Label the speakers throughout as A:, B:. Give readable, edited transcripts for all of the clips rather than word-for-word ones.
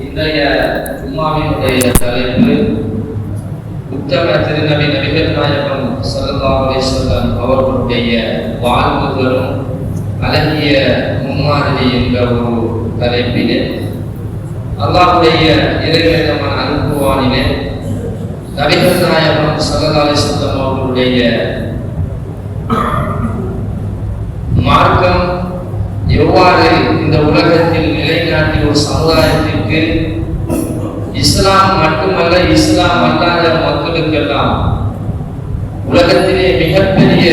A: இன்றைய ஜும்மாவினுடைய தலைப்பு உத்தம திருநபி நபிகள் நாயகம் ஸல்லல்லாஹு அலைஹி வஸல்லம் அவர்களுடைய வாழ்வுகளும் அழகிய முன்மாதிரி என்ற ஒரு தலைப்பிலே அல்லாஹ்வுடைய இறைவேதமான அனுபவானிலே நபிகள் நாயகம் ஸல்லல்லாஹு அலைஹி வஸல்லம் அவர்களுடைய மார்க்கம் எவ்வாறு இந்த உலகத்தில் நிலைநாட்டிய ஒரு சமுதாயத்திற்கு இஸ்லாம் மட்டுமல்ல, இஸ்லாம் அல்லாத மக்களுக்கெல்லாம் உலகத்திலே மிகப்பெரிய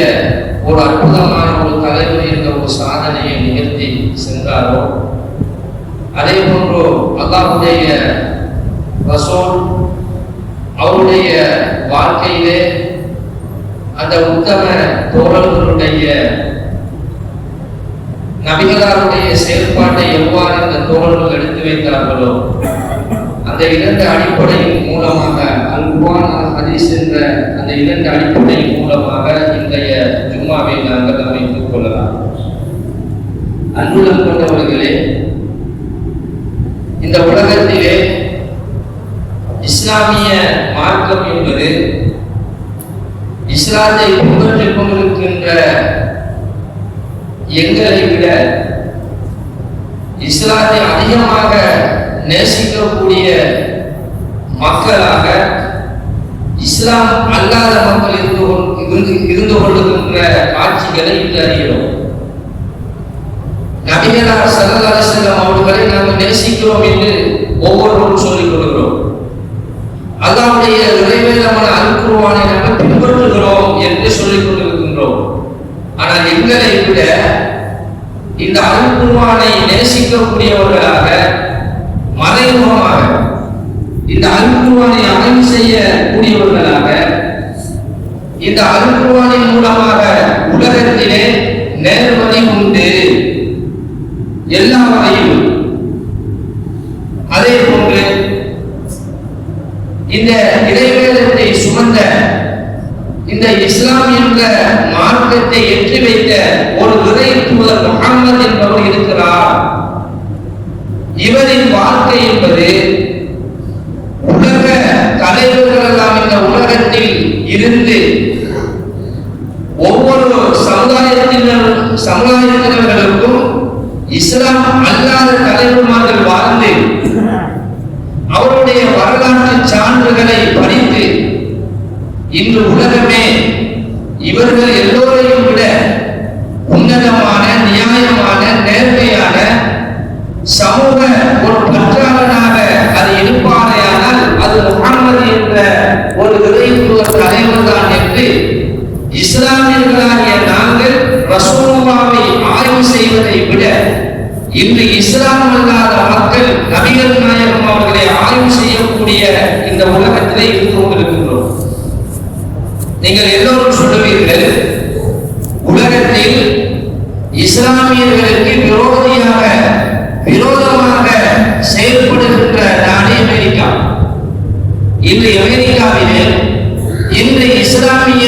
A: ஒரு அற்புதமான ஒரு தலைவர் என்ற ஒரு சாதனையை நிகழ்த்தி சென்றாரோ, அதே போன்று அல்லாஹ்வுடைய ரசூல் அவருடைய வாழ்க்கையிலே அந்த உத்தம தோழர்களுடைய நபிகளாருடைய செயல்பாட்டை எவ்வாறு இந்த தோழர்கள் எடுத்து வைத்தார்களோ, அந்த இரண்டு அடிப்படையின் மூலமாக அல்-குர்ஆன் ஹதீஸ் என்ற அந்த இரண்டு அடிப்படையின் மூலமாக இன்றைய ஜும்மாவை நாங்கள் அமைத்துக் கொள்ளலாம். அன்புடன் கொண்டவர்களே, இந்த உலகத்திலே இஸ்லாமிய மார்க்கம் என்பது இஸ்லாத்தை பின்பற்றிக் கொண்டிருக்கின்ற எங்களை விட இஸ்லாத்தை அதிகமாக நேசிக்கக்கூடிய மக்களாக இஸ்லாம் அல்லாத மக்கள் இருந்து கொள்ளுகின்ற காட்சிகளை இன்று அறிகிறோம். நபிகளார் ஸல்லல்லாஹு அலைஹி வஸல்லம் அவர்களை நாங்கள் நேசிக்கிறோம் என்று ஒவ்வொருவரும் சொல்லிக் கொள்கிறோம். அல்லாஹ்வுடைய இறைவேதமான அல்-குர்ஆனை நாங்கள் பின்பற்றுகிறோம் என்று சொல்லிக் கொண்டிருக்கின்றோம். ஆனால் எங்களை விட இந்த அல்-குர்ஆனை நேசிக்கக்கூடியவர்களாக மறைமுகமாக இந்த அல்-குர்ஆனை அமல் செய்யக்கூடியவர்களாக இந்த அல்-குர்ஆனின் மூலமாக உலகத்திலே நேர்வழி உண்டு எல்லா வகையிலும். அதே போன்று இந்த இறைவேதத்தை சுமந்த இந்த இஸ்லாம் என்ற மார்க்கத்தை ஏற்றி வைத்த ஒரு இறை தூதர் முஹம்மது என்பவர் இருக்கிறார். இவரின் வாழ்க்கை என்பது உலக தலைவர்கள் எல்லாம் இந்த உலகத்தில் இருந்து ஒவ்வொரு சமுதாயத்தினர்களுக்கும் இஸ்லாம் அல்லாத தலைவர்மார்கள் வாழ்ந்து அவருடைய வரலாற்று சான்றுகளை படித்து இன்று உலகமே இவர்கள் எல்லோரையும் விட உன்னதமான, நியாயமான, நேர்மையான சமூக ஒரு பற்றாளனாக அது இருப்பாரையானால் அது முஹம்மது என்ற ஒரு இறை தூதர் தலைவர் தான் என்று இஸ்லாமியர்களாகிய நாங்கள் ரசூலுல்லாஹை ஆய்வு செய்வதை விட இன்று இஸ்லாம் அல்லாத மக்கள் நபிகள் நாயகம் அவர்களை ஆய்வு செய்யக்கூடிய இந்த உலகத்திலே இருந்து கொண்டிருக்கின்றோம். நீங்கள் எல்லோரும் சொல்லுவீர்கள், உலகத்தில் இஸ்லாமியர்களுக்கு விரோதமாக செயல்படுகின்ற நாடு அமெரிக்கா. இன்று அமெரிக்காவிலே இன்று இஸ்லாமிய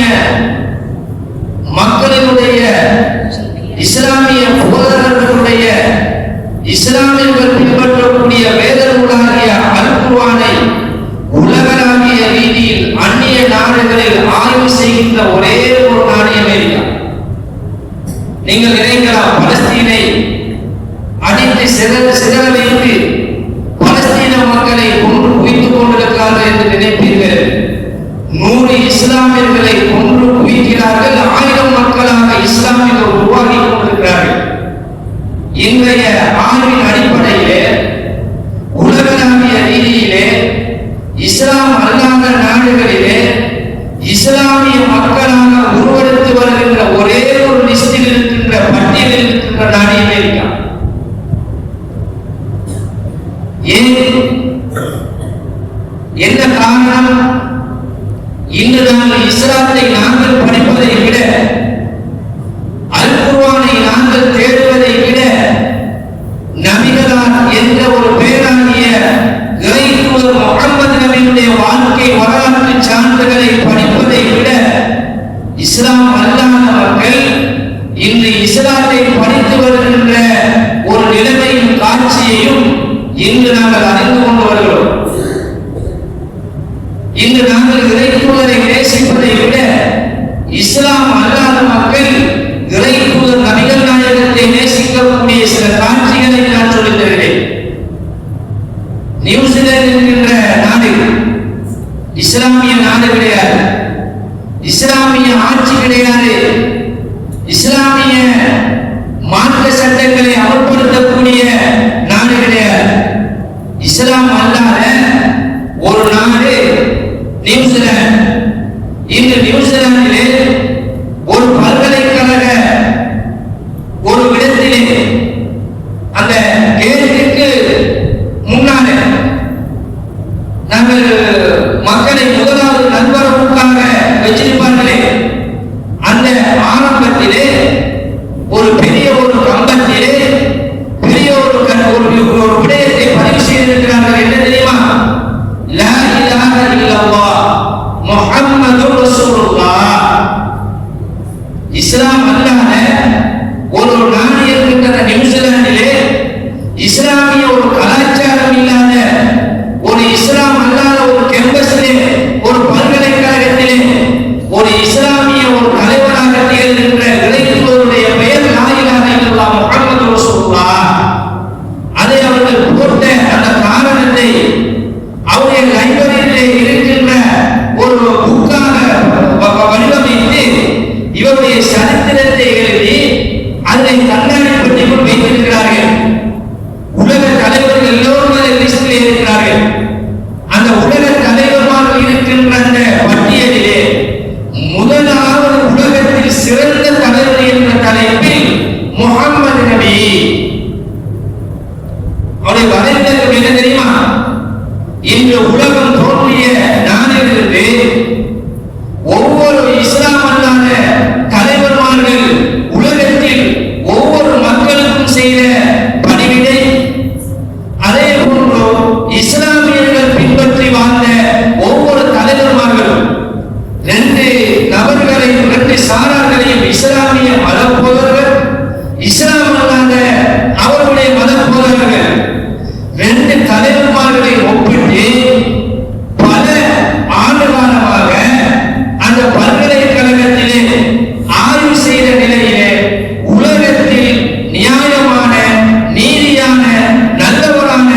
A: மக்களினுடைய இஸ்லாமிய போதகர்களுடைய இஸ்லாமியர்கள் பின்பற்றக்கூடிய வேத நூலாகிய அல்-குர்ஆனை உலகளாவிய ரீதியில் அந்நிய நாடுகளில் ஆய்வு செய்கின்ற ஒரே ஒரு நாடு அமெரிக்கா. நீங்கள் நினைக்கலாம், பலஸ்தீனை அடித்து சிதற வைத்து பலஸ்தீன மக்களை கொன்று குவித்துக் கொண்டிருக்கிறார்கள் என்று நினைப்பீர்கள். 100 இஸ்லாமியர்களை கொன்று குவிக்கிறார்கள். 1000 மக்களாக இஸ்லாமியர்கள் உருவாகி கொண்டிருக்கிறார்கள். இன்றைய ஆய்வின் அடிப்படையிலே உலகளாவிய ரீதியிலே இஸ்லாம் அல்லாத நாடுகளிலே இஸ்லாமிய மக்களாக உருவெடுத்து வருகின்ற ஒரே ஒரு லிஸ்டில் இருக்கின்ற பட்டியலில் இருக்கின்ற நாடு அமெரிக்கா. என்ன காரணம்? இன்று நாங்கள் இஸ்லாத்தை நாங்கள் படிப்பதை விட, அல்-குர்ஆனை நாங்கள் தேடுவதை விட, நபிகளார் என்ற ஒரு பேராகிய இறை தூதர் முஹம்மது நபியுடைய வாழ்க்கை வரலாற்று சான்றுகளை படிப்பதை விட இஸ்லாம் அல்லாத மக்கள் இன்று இஸ்லாத்தை படித்து வருகின்ற ஒரு நிலைமையும் காட்சியையும் இன்று நாங்கள் அறிந்து கொண்டு வருகிறோம். இன்று நாங்கள் இறை தூதரை நேசிப்பதை விட இஸ்லாம் அல்லாத மக்கள் இறை தூதர் நபிகள் நாயகத்தை நேசிக்கக்கூடிய சில காட்சிகளை நான் சொல்லித் தருகிறேன். நியூசிலாந்து என்கின்ற நாடு இஸ்லாமிய நாடு கிடையாது, இஸ்லாமிய ஆட்சி கிடையாது, இஸ்லாமிய மார்க்க சட்டங்களை அமல்படுத்தக்கூடிய நாடு கிடையாது. இஸ்லாம் அல்லாத ஒரு நாடு நியூசிலாந்து. இந்த நியூசிலாந்திலே ஒரு பல்கலைக்கழக ஒரு இடத்திலே அந்த கேட்டுக்கு முன்னாலே நாங்கள் மக்களை முதலாவது நண்பர்களுக்காக வச்சிருப்பார்களே, அந்த ஆரம்பத்திலே ஒரு பெரிய ஒரு கம்பத்திலே பெரிய ஒரு விடயத்தை பதிவு செய்திருக்கிறார்கள். என்ன தெரியுமா? லா இலாஹ இல்லல்லாஹ் முஹம்மதுர் ரசூலுல்லாஹ். இஸ்லாம் அல்லாத ஒரு நாடு இருக்கின்ற நியூசிலாந்திலே இஸ்லாமிய ஒரு கலாச்சாரம் இல்லாத ஒரு இஸ்லாம் அல்லாத ஒரு கேம்பஸிலே ஒரு பல்கலைக்கழகத்திலே ஒரு இஸ்லாமிய ஒரு தலைவராக திகழ்கின்ற இறைத்தூதருடைய பெயர் லா இலாஹ இல்லல்லாஹ் முஹம்மதுர் ரசூலுல்லாஹ். அதை அவர்கள் போட்ட அந்த காரணத்தை அவருடைய லைப்ரரியிலே இருக்கின்ற ஒரு புக்காக வடிவமைத்து இவருடைய சரித்திரத்தை எழுதி அதை கண்ணாடி பெட்டிக்குள் வைத்திருக்கிறார்கள். உலக தலைவர்கள் எல்லோரும் அந்த லிஸ்டில் இருக்கிறார்கள். அந்த உலக தலைவர்கள் இருக்கின்ற அந்த பட்டியலிலே முதலாவது உலகத்தில் சிறந்த தலைவர் என்ற தலைப்பில் முஹம்மது நபி. அவருடைய வரைந்தது என்ன தெரியுமா? இன்று உலகம் தோன்றிய நாளிலிருந்து ஒவ்வொரு இஸ்லாம் அல்லாத தலைவர்மார்கள் உலகத்தில் ஒவ்வொரு மக்களுக்கும் செய்த பணிவிடை, அதே போன்று இஸ்லாமியர்கள் பின்பற்றி வாழ்ந்த ஒவ்வொரு தலைவர்மார்களும் ரெண்டு நபர்களையும் ரெண்டு சாரார்களையும் இஸ்லாமிய மதப்போதர்கள், இஸ்லாம் அல்லாத அவர்களுடைய மதப்போதர்கள் ரெண்டு தலைவர்மார்களை ஒப்பிட்டு பல ஆண்டு காலமாக அந்த பல்கலைக்கழகத்திலே ஆய்வு செய்த நிலையிலே உலகத்தில் நியாயமான நீதியான நல்லவரான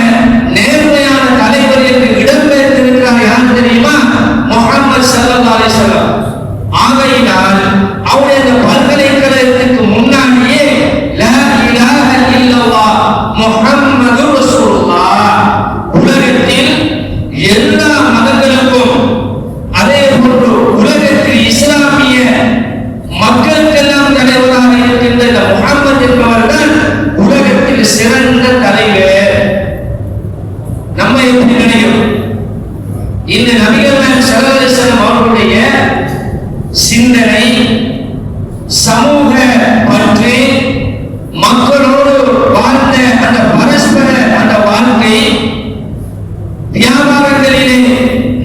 A: நேர்மையான தலைவர் என்று இடம்பெயர்ந்திருக்கிறார். யார் தெரியுமா? முஹம்மது ஸல்லல்லாஹு அலைஹி வஸல்லம். ஆகையினால் அவருடைய அந்த பல்கலைக்கழகத்துக்கு முன்னாடியே லா இலாஹ இல்லல்லாஹ் முஹம்மதுர் ரசூலுல்லாஹ் உலகத்தில் எல்லா மதங்களுக்கும், அதே போன்று உலகத்தில் இஸ்லாமிய மக்களுக்கெல்லாம் தலைவராக இருக்கின்ற இந்த முஹம்மது என்பவர் தான் உலகத்தில் சிறந்த தலைவர். நம்ம எப்படி நினைக்கிறோம்? இந்த நபிகள் நாயகம் ஸல்லல்லாஹு அலைஹி வஸல்லம் அவர்களுடைய சிந்தனை, சமூக பற்று, மக்களோடு வாழ்ந்த அந்த பரஸ்பர அந்த வாழ்க்கை, வியாபாரங்களிலே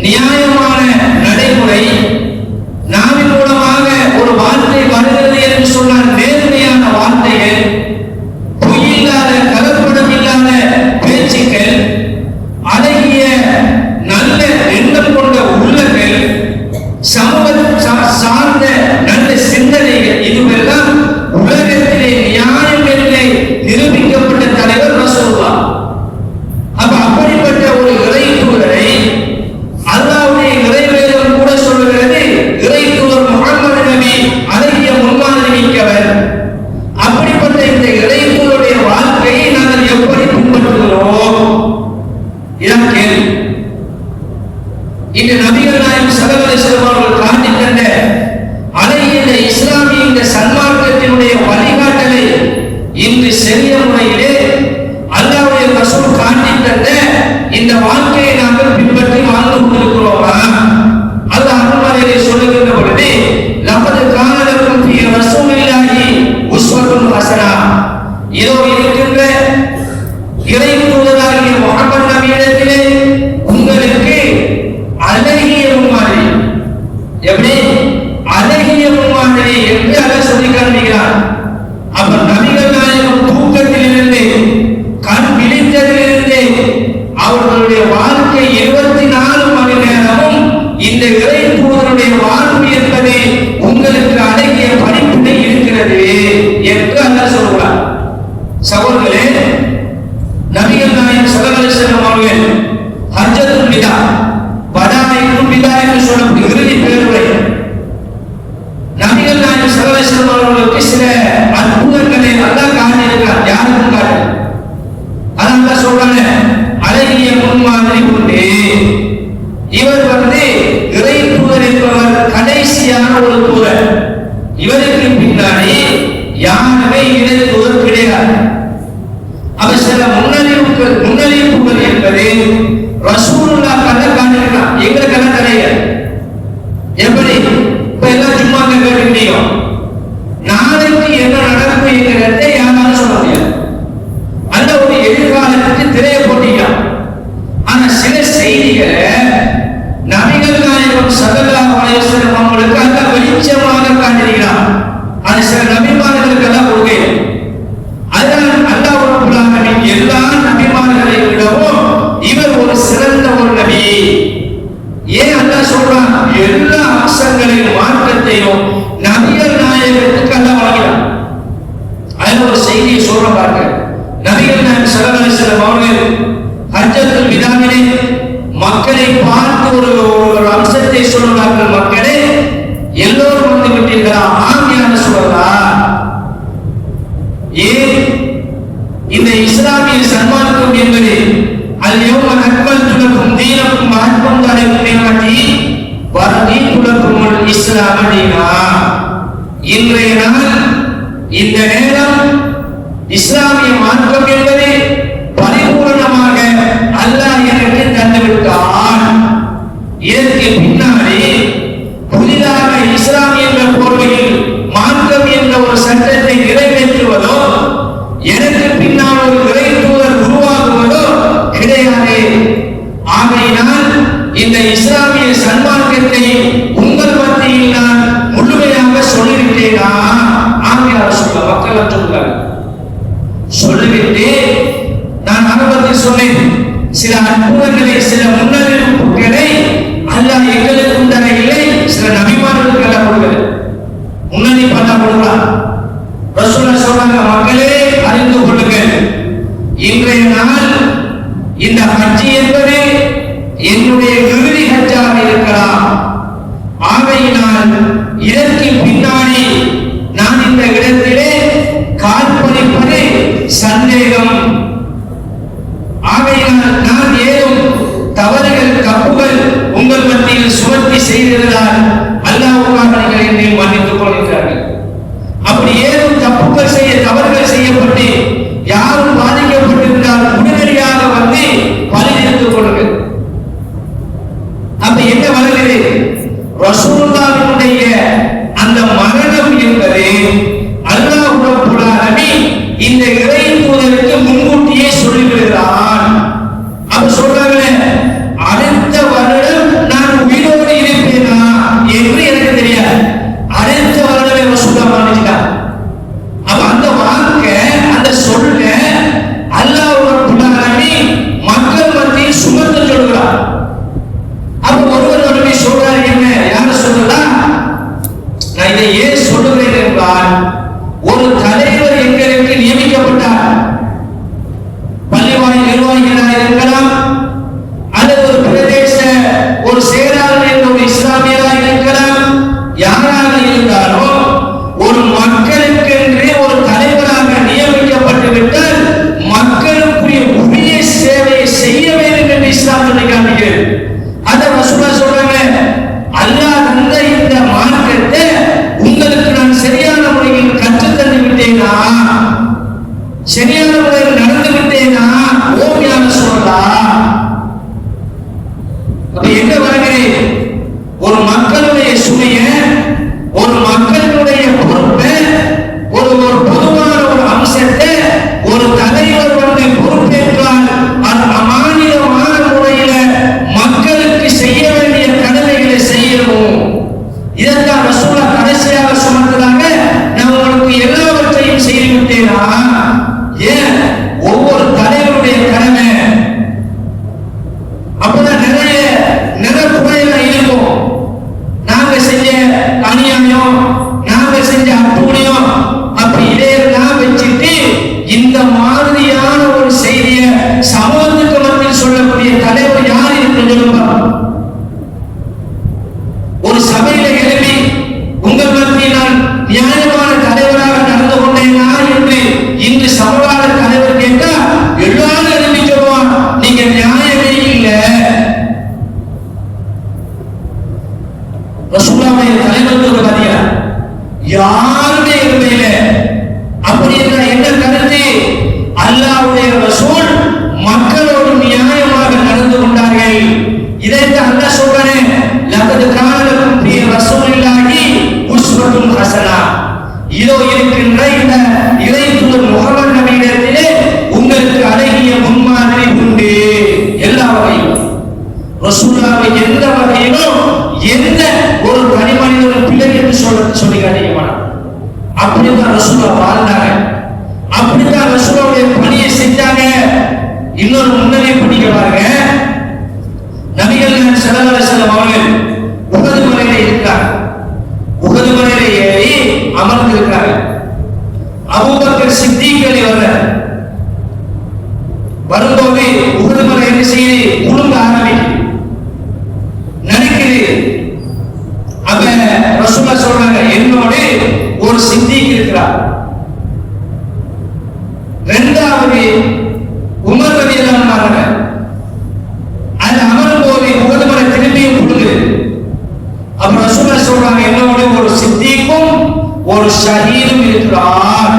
A: நியாயமான நடைமுறை, நாவின் மூலமாக ஒரு வார்த்தை வருகிறது என்று சொன்னால் நேர்மையான வார்த்தைகள், பொய்யில்லாத கலப்படம் இல்லாத பேச்சுக்கள், அழகிய நல்ல எண்ணம் கொண்ட உள்ளங்கள், சமூக சார்ந்த நல்ல சிந்தனைகள், இதுவெல்லாம் உலகத்திலே நியாயம் என்று நிரூபிக்கப்பட்ட தலைவர் ரசூலுல்லாஹ். அப்ப அப்படிப்பட்ட ஒரு இறை தூதரை அல்லாஹ்வுடைய இறைவேதம் கூட சொல்லுகிறது, இறை தூதர் முஹம்மது நபி அழகிய முன்மாதிரி மிக்கவர். அப்படிப்பட்ட இந்த இறை தூதருடைய வாழ்க்கையை நாங்கள் எப்படி பின்பற்றுகிறோம்? இதான் கேள்வி. இந்த நபிகள் நாயகம் ஸல்லல்லாஹு அலைஹி வஸல்லம் அவர்கள் காட்டித் தந்த அழகிய இந்த இஸ்லாமிய இந்த சன்மார்க்கத்தினுடைய வழிகாட்டலை இன்று சரியான முறையிலே அல்லாஹ்வுடைய ரசூல் காட்டித் தந்த இந்த வாழ்க்கையை நாங்கள் பின்பற்றி வாழ்ந்து கொண்டிருக்கிறோமா? அல்லாஹ் அருள்மறையிலே சொல்லுகின்ற பொழுது லகத் கான லக்கும் ஃபீ ரசூலில்லாஹி உஸ்வத்துன் ஹஸனா. இதோ இருக்கின்ற இறை தூதராகிய முஹம்மது நபியிடத்திலே உங்களுக்கு அழகிய முன்மாதிரி. எப்படி அழகிய முன்மாதிரி என்று அல்லாஹ் சொல்லி காண்பிக்கிறார். அப்ப நபிகள் நாயகம் தூக்கத்திலிருந்து கண் விழித்ததிலிருந்து அவர்களுடைய வாழ்க்கை 24 மணி நேரமும் இந்த இறை தூதருடைய வாழ்வு என்பது உங்களுக்கு அடங்கிய படிப்பினை இருக்கிறது என்று அல்லாஹ் சொல்கிறார். சகோதரர்களே, நபிகள் நாயகம் ஸல்லல்லாஹு அலைஹி வஸல்லம் அவர்கள் ஹஜ்ஜத்துல் விதா, பதாயிக்கும் விதா என்று சொல்லக்கூடிய இறுதி பேருரை, நபிகள் நாயகம் ஸல்லல்லாஹு அலைஹி வஸல்லம் அவர்களுக்கு சில அற்புதங்களை அல்லாஹ் காட்டியிருக்கிறார், யாருக்கும் காட்டல. அல்லாஹ் சொல்றாங்க, அழகிய முன்மாதிரி உண்டு. இவர் இறை தூதர் என்பவர் கடைசியான ஒரு தூதர். இவருக்கு பின்னாடி யாருமே இறை தூதர் கிடையாது. அவர் சில முன்னறிவிப்புகள் என்பது ரசூலுல்லாஹ் காட்டியிருக்கிறார், எங்களுக்கெல்லாம் கிடையாது. எப்படி இப்ப எல்லாம் சும்மா கேட்க, நாளைக்கு என்ன நடக்கும் என்கிறதை யாராலும் சொல்ல முடியாது. அந்த ஒரு எதிர்காலத்துக்கு திரைய போட்டிக்கலாம். ஆனா சில செய்திகளை நபிகள் நாயகம் ஸல்லல்லாஹு அலைஹி வஸல்லம் அவங்களுக்கு அந்த வெளிச்சமாக காட்டியிருக்கிறார். அது சில நபிமார்களுக்கு எல்லாம் கொடுக்கணும். அதனால் அல்லாஹ் ரப்பல் ஆலமீன் எல்லா நபிமார்களை விடவும் இவர் ஒரு சிறந்த ஒரு நபி. ஏன் அல்லாஹ் சொல்றான்? எல்லா அம்சங்களையும் மாற்றத்தையும் நபிகள் நாயகத்துக்கு அல்லாஹ் வழங்கினார். அதுல ஒரு செய்தியை சொல்ற பாருங்க. நபிகள் நாயகம் ஸல்லல்லாஹு அலைஹி வஸல்லம் அவர்கள் ஹஜ்ஜத்துல் விதாவிலே மக்களை பார்த்து ஒரு அம்சத்தை சொல்கிறார்கள். மக்களே, எல்லோரும் வந்து விட்டீர்களா? ஆங்கியான சொல்றா. ஏன் இந்த இஸ்லாமிய சன்மார்க்கம் என்பது அல்-யௌம அக்மல்து லக்கும் தீனக்கும் வ அத்மம்து அலைக்கும் நிஅமதி வ ரதீது லக்குமுல் இஸ்லாம தீனா. இன்றைய நாள், இந்த நேரம் இஸ்லாமிய மார்க்கம் என்பது பரிபூர்ணமாக அல்லாஹ் எனக்கு தந்துவிட்டான். இதற்கு பின்னாடி புதிதாக இஸ்லாம் என்ற போர்வையில் மார்க்கம் என்ற ஒரு சட்டத்தை நிறைவேற்றுவதோ, எனக்கு பின்னால் ஒரு இறை தூதர் உருவாகுவதோ கிடையாது. ஆகையினால் இந்த இஸ்லாமிய சன்மார்க்கத்தை உங்கள் மத்தியில் நான் முழுமையாக சொல்லிவிட்டேனா? ஆங்கிலம் சொல்ல மக்கள் சொல்லுங்கள். சொல்லிவிட்டு நான் ஆரம்பத்தில் சொன்னேன், சில அற்புதங்களை, சில முன்னறிவிப்புகளை அல்லாஹ் எங்களுக்கும் தரவில்லை, சில நபிமார்களுக்கு எல்லாம் கொடுக்கல. முன்னறிவிப்பு அல்லாஹ் கொடுக்கிறார். ரசூலுல்லாஹ் சொல்றாங்க, மக்களே அறிந்து கொள்ளுங்கள், இன்றைய நாள் இந்த ஹஜ் என்பது என்னுடைய இறுதி ஹஜ்ஜாக இருக்கலாம். ஆகையினால் இதற்கு பின்னாடி நான் இந்த இடத்திலே கால் பதிப்பது சந்தேகம். ஆகையினால் நான் ஏதும் தவறுகள், தப்புகள் உங்கள் மத்தியில் சுமத்தி செய்திருந்தால் அல்லாஹ்வுக்காக நீங்கள் என்னை மன்னித்துக் கொள்கிறார்கள். அப்படி ஏதும் தப்புகள் தவறுகள் செய்யப்பட்டு யாரும் பாதிக்கப்பட்டிருந்தால் உடனடியாக வந்து பரிந்துரைத்துக் கொள்ளுங்கள். அப்ப என்ன வருகிறது? ரசூலுல்லாஹ்வுடைய அந்த மரணம் என்பது அல்லாஹ் ரப்பல் ஆலமீன் இந்த இறை தூதருக்கு முன்கூட்டியே சொல்லிவிடுகிறான். அப்ப சொல்றாங்களே, அடுத்த வருடம் நான் உயிரோடு இருப்பேனா என்று எனக்கு தெரியாது. அடுத்த வருடம் ரசூலுல்லாஹ் எந்த வகையிலும் எந்த ஒரு தனி மனிதனும் பிள்ளை என்று சொல்லி காட்டிக்க மாட்டாங்க. அப்படிதான் ரசூலுல்லாஹ் வாழ்ந்தாங்க, அப்படித்தான் ரசூலுடைய பணியை செஞ்சாங்க. இன்னொரு முன்னரே படிக்க பாருங்க, நபிகள் நாயகம் ஸல்லல்லாஹு அலைஹி வஸல்லம் அவர்கள் உஹது மலையில இருக்கிறார். உஹது மலையில ஏறி அமர்ந்து இருக்கிறார். அபூபக்கர் சித்திக் வரும்போது உஹது மலை என்ன செய்து குலுங்க ஆரம்பிக்குது, நினைக்குது. அப்ப ரசூலுல்லாஹ் சொல்றாங்க, என்னோடு ஒரு சித்திக் இருக்கிறார். இரண்டாவது உமர் ரலியல்லாஹு அன்ஹு அது அமரும் போது உஹது மலை திரும்பியும் குலுங்குது. அப்ப ரசூலுல்லாஹ் சொல்றாங்க, என்னோடு ஒரு சித்திக்கும் ஒரு ஷஹீதும் இருக்கிறார்.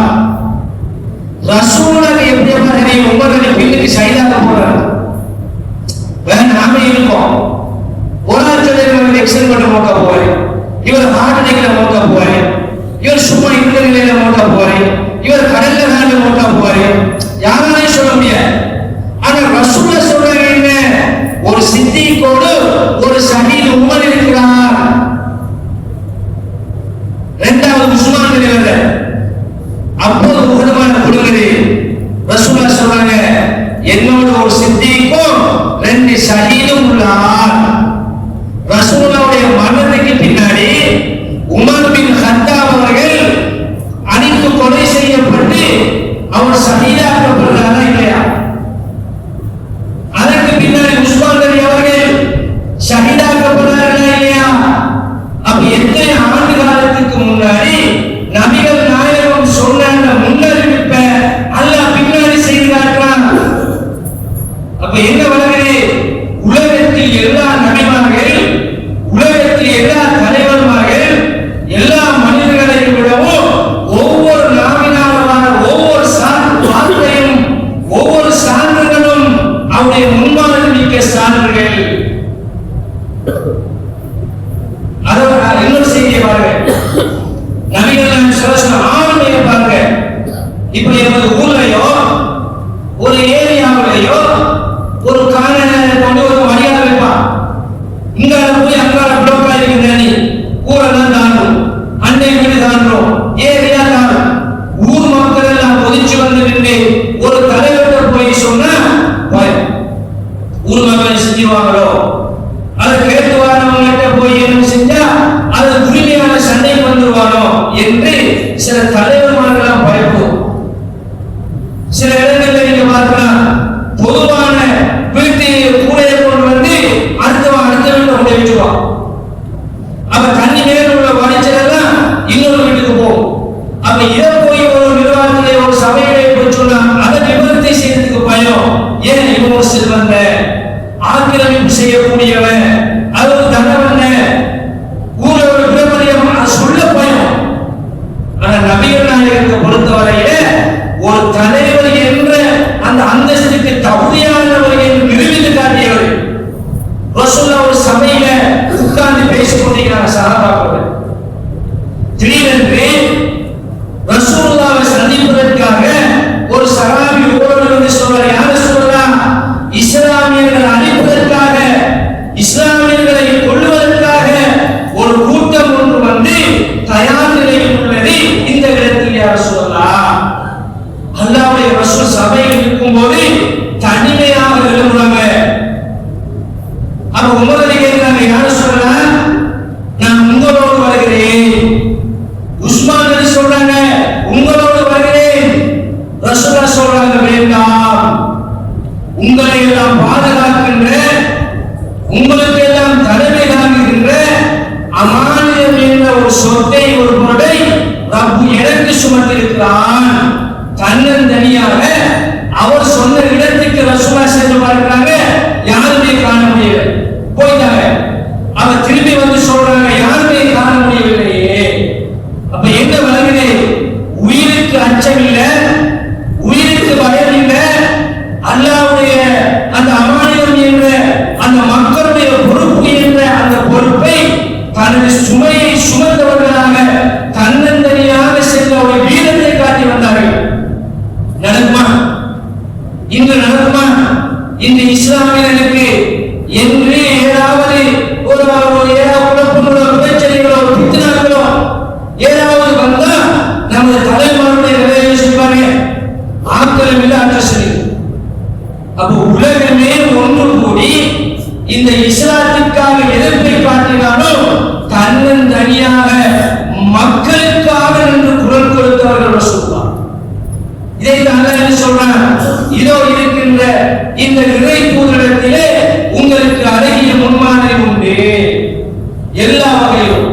A: ரசூலுல்லாஹ் எப்படி பாருங்க, உமர் ரலி பின்னுக்கு ஷஹீதாக போறாரு. வேற நாம இருக்கோம், ஒரு ஆட்சியர் எக்ஸன் பண்ண மோட்டா போவாரு, இவர் ஹார்ட் அட்டாக்ல மோட்டா போவாரு, இவர் சும்மா இந்த நிலையில மோட்டா போவாரு, இவர் கடல்ல நாடு மோட்டா போவாரு. யாராலையும் சொல்ல முடியாது. ஆனா ரசூலுல்லாஹ் சொல்றாங்க, என்ன ஒரு சித்திக்கோடு ஒரு ஷஹீத் உமர் இருக்கிறார். இரண்டாவது உஸ்மான் ரலியல்லாஹு அப்போது உஹது மலை குலுங்குது. ரசூலுல்லாஹ் சொல்றாங்க, என்னோட ஒரு சித்திக்கும் ரெண்டு ஷஹீதும் உள்ளார். ரசூலுல்லாஹ்வுடைய மரணத்துக்கு பின்னாடி உமர் பின் கத்தாப் அவர்கள் அடித்து கொலை செய்யப்பட்டு அவர் ஷஹீதாக்கப்படுறாரா இல்லையா? அதற்கு பின்னாடி உஸ்மான் ரலி அவர்கள் ஷஹீதாக்கப்படுறார்களா இல்லையா? அப்ப எத்தனை ஆண்டு காலத்துக்கு முன்னாடி நபிகள் நாயகம் சொன்ன அந்த முன்னறிவிப்ப அல்லாஹ் பின்னாடி செய்து காட்டுறான். அப்ப என்ன வளர்கிறது? உலகத்தில் எல்லா நபிமார்கள், உலகத்தில் எல்லா தலைவர்மார்கள், எல்லா மனிதர்களையும் விடவும் ஒவ்வொரு நாவினாலான ஒவ்வொரு வார்த்தையும் ஒவ்வொரு சான்றுகளும் அவருடைய முன்மாதிரி மிக்க சான்றுகள். இன்னொரு செய்தியை பாருங்க, நபிகள் நாயகம் ஸல்லல்லாஹு ஆளுமையை பாருங்க. இப்ப எமது ஊர்லயோ ஒரு ஏரியாவிலேயோ ஒரு காண கொண்டு ஒரு மரியாதை வைப்பான். இங்கால போய் அங்கால பிளோக்கா இருக்கிற நீ ஊரெல்லாம் தாண்டும், அண்டை வீடு தாண்டும், ஏரியா தாண்டும். ஊர் மக்கள் எல்லாம் கொதிச்சு வந்து நின்று ஒரு தலைவர்கிட்ட போய் சொன்னா ஊர் மக்கள் செஞ்சுவாங்களோ, அதை கேட்டு வரவங்கிட்ட போய் என்ன செஞ்சா அது உரிமையான சண்டைக்கு வந்துருவானோ என்று சில தலைவர்களெல்லாம் பயப்படும். சில இடங்களில் நீங்க பார்க்கலாம், பொதுவான வீட்டு கூடையை கொண்டு வந்து அடுத்த வீட்டை கொண்டு வச்சுருவான். அப்ப தண்ணி மேல உள்ள வடிச்சதெல்லாம் இன்னொரு வீட்டுக்கு போகும். அப்ப இதை போய் ஒரு நிர்வாகத்திலே ஒரு சபையிலே போய் சொன்னா அதை நிவர்த்தி செய்யறதுக்கு பயம். ஏன் இவன் ஒரு செல்வந்த ஆக்கிரமிப்பு செய்யக்கூடியவன், அது ஒரு தண்டவன், ஊர்ல ஒரு பிரபலியம், அது சொல்ல பயம். ஆனா நபிகள் நாயகத்தை பொறுத்தவரையில ஒரு தலைவர் என்ற அந்த அந்தஸ்துக்கு தகுதியானவர் என்று நிரூபித்து காட்டியவர். ரசூலுல்லாஹ் ஒரு சபையில உட்கார்ந்து பேசிக் கொண்டிருக்கிறார் சஹாபாக்கள். திடீரென்று ரசூலுல்லாஹ்வை சந்திப்பதற்காக ஒரு சஹாபி ஓடி வந்து சொல்றார், யா ரசூலுல்லாஹ், இஸ்லாமியர்களை அழிப்பதற்காக, இஸ்லாமியர்களை கொல்லுவதற்காக ஒரு கூட்டம் ஒன்று வந்து தயார் நிலையில் உள்ளது இந்த இடத்தில். யா ரசூலுல்லாஹ், அல்லாஹ்வுடைய ரசூல் சபையில் இருக்கும்போது தனிமையாக எழும்புறாங்க. அப்ப உமர் ரலி கேட்கிறாங்க, யா ரசூலுல்லாஹ், நான் உங்களோடு வருகிறேன். உஸ்மான் ரலி சொல்றாங்க, உங்களோடு வருகிறேன். ரசூலுல்லாஹ் சொல்றாங்க, வேண்டாம், உங்களை எல்லாம் பாதுகாக்கின்ற, உங்களுக்கு எல்லாம் தலைமை தாங்குகின்ற அமானியம் என்ற ஒரு சொத்தை, ஒரு பொருளை ரப்பு எனக்கு சுமத்திருக்கிறான். தன்னந்தனியாக அவர் சொன்ன இடத்துக்கு ரசூலுல்லாஹ் சென்று பார்க்கிறாங்க, யாருமே காண முடியல, போயிட்டாங்க. அவர் திரும்பி வந்து சொல்றாங்க, யாருமே காண முடியவில்லையே. அப்ப என்ன வழங்குது? உயிருக்கு அச்சம் இல்லை, உயிருக்கு பயம் இல்லை. அல்லாஹ்வுடைய அந்த அமானியம் என்ற அந்த மக்களுடைய பொறுப்பு என்ற அந்த பொறுப்பை தனது சுமையை சுமந்தவர்களாக தன்னந்தனியாக சென்ற ஒரு வீரத்தை காட்டி வந்தார்கள். நடக்குமா? இன்று நடக்குமா? இந்த இஸ்லாமியர்களுக்கு
B: என்று ஏதாவது ஒரு குழப்பங்களோ பிரச்சனைகளோ பித்தனாக்களோ ஏதாவது வந்தா நமது தலைவருடைய நிலையை சொல்வாங்க, ஆக்கிரம் இல்லை அட்ரஸ். அப்போ உலகமே ஒன்று கூடி இந்த இஸ்லாத்திற்காக எதிர்ப்பை காட்டினாலும் தன்னன் தனியாக மக்களுக்காக நின்று குரல் கொடுத்தவர்கள் சொல்வார். இதை தான் சொல்றான், இதோ இருக்கின்ற இந்த இறை தூதரிடத்திலே உங்களுக்கு அழகிய முன்மாதிரி உண்டு எல்லா வகையிலும்.